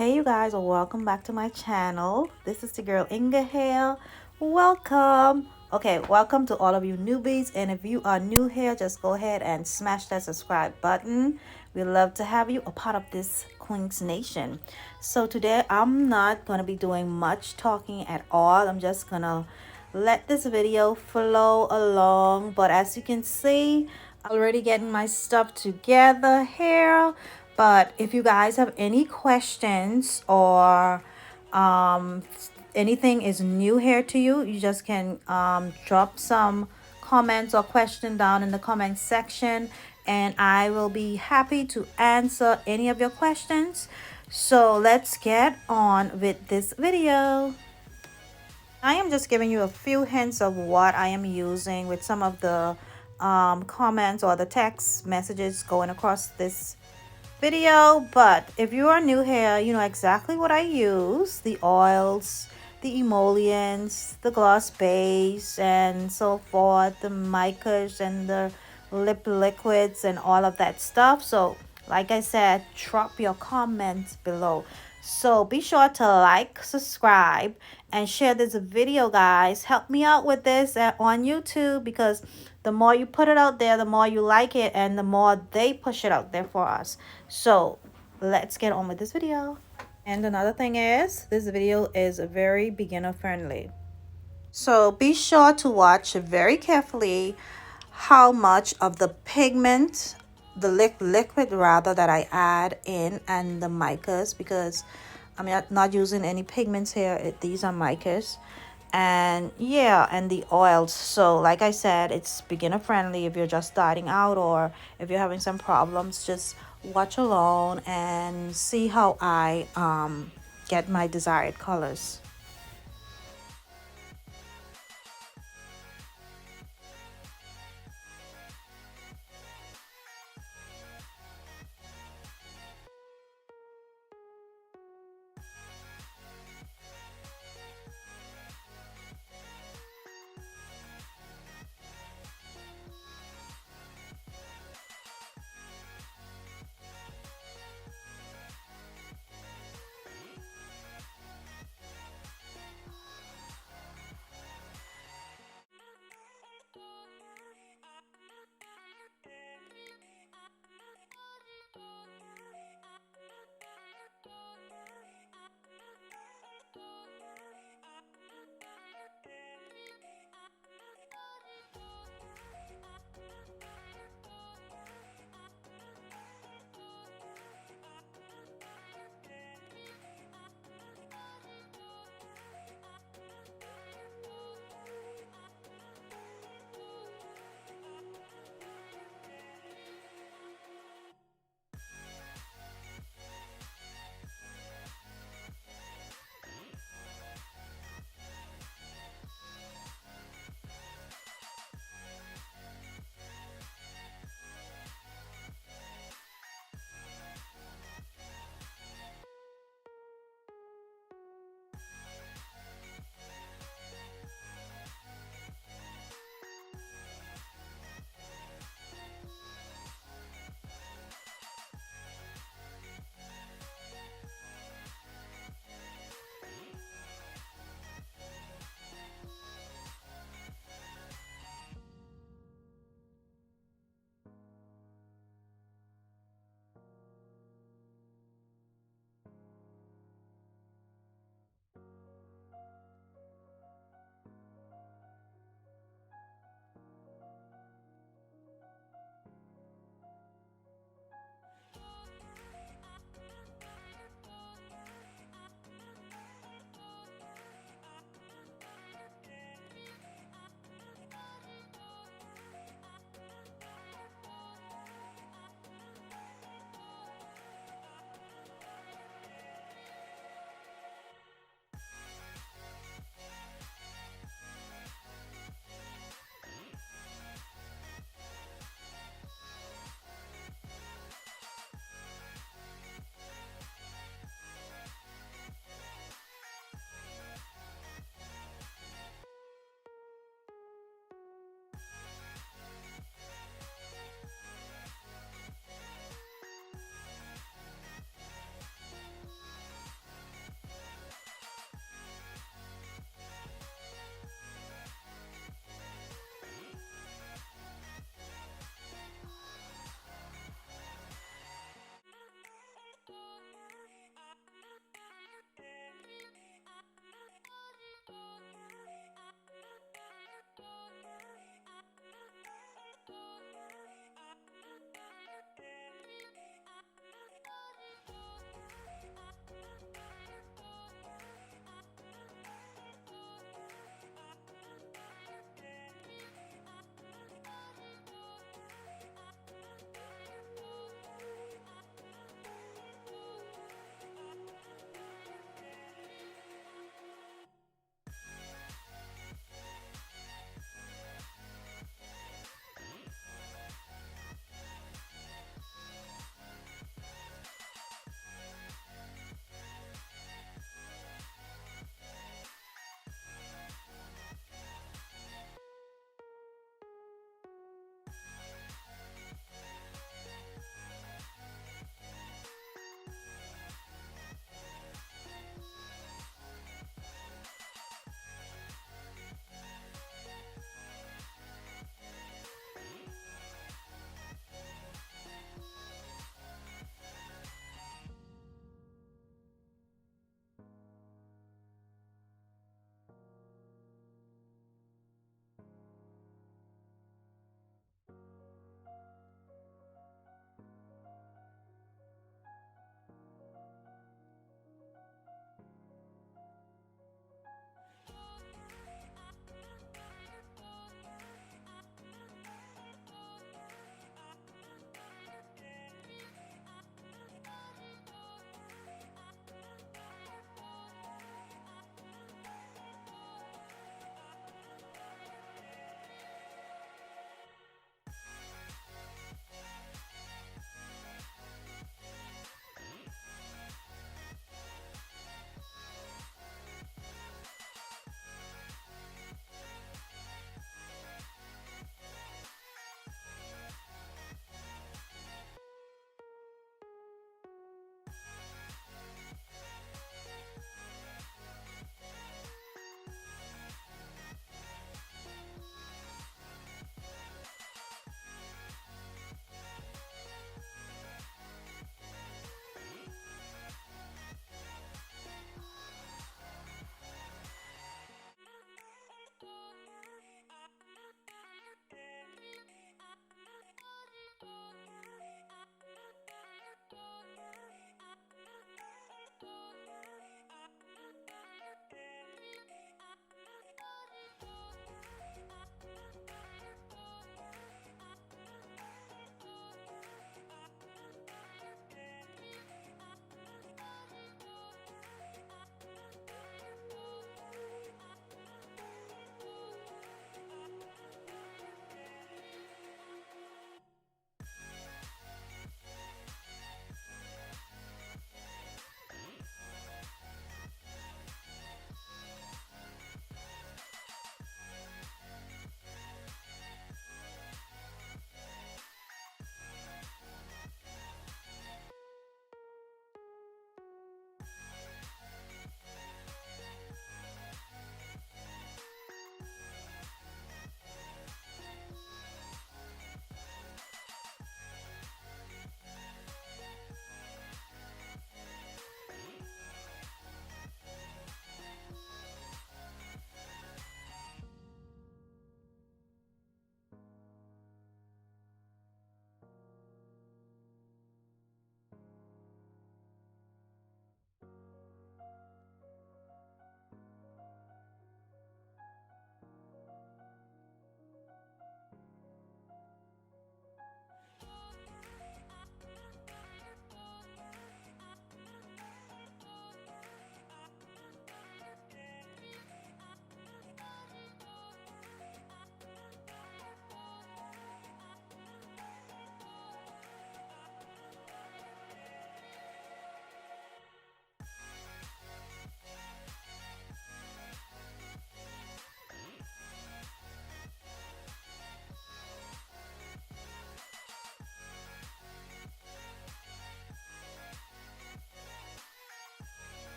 Hey you guys, welcome back to my channel. This is the girl Inga here. Welcome. Okay, welcome to all of you newbies, and if you are new here, just go ahead and smash that subscribe button. We love to have you a part of this Queen's Nation. So today I'm not going to be doing much talking at all. I'm just going to let this video flow along, but as you can see, already getting my stuff together here. But if you guys have any questions or anything is new here to you, you just can drop some comments or question down in the comment section, and I will be happy to answer any of your questions. So let's get on with this video. I am just giving you a few hints of what I am using with some of the comments or the text messages going across this video. But if you are new here, you know exactly what I use: the oils, the emollients, the gloss base, and so forth, the micas and the lip liquids and all of that stuff. So like I said, drop your comments below. So be sure to like, subscribe, and share this video, guys. Help me out with this on YouTube, because the more you put it out there, the more you like it, and the more they push it out there for us. So let's get on with this video. And another thing is, this video is very beginner friendly. So be sure to watch very carefully how much of the pigment, the liquid rather, that I add in, and the micas, because I'm not using any pigments here. These are micas. And yeah, and the oils. So like I said, it's beginner friendly. If you're just starting out, or if you're having some problems, just watch along and see how I get my desired colors.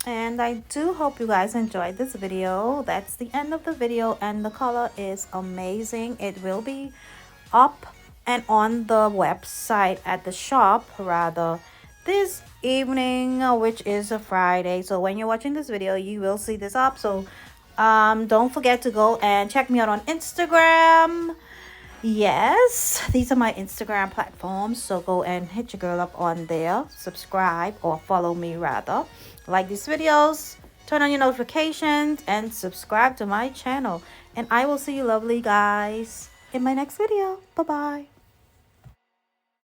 And I do hope you guys enjoyed this video. That's the end of the video, and the color is amazing. It will be up and on the website at the shop rather this evening, which is a Friday. So when you're watching this video, you will see this up. So don't forget to go and check me out on Instagram. Yes, these are my Instagram platforms, so go and hit your girl up on there, subscribe, or follow me rather, like these videos, turn on your notifications, and subscribe to my channel. And I will see you lovely guys in my next video. Bye bye.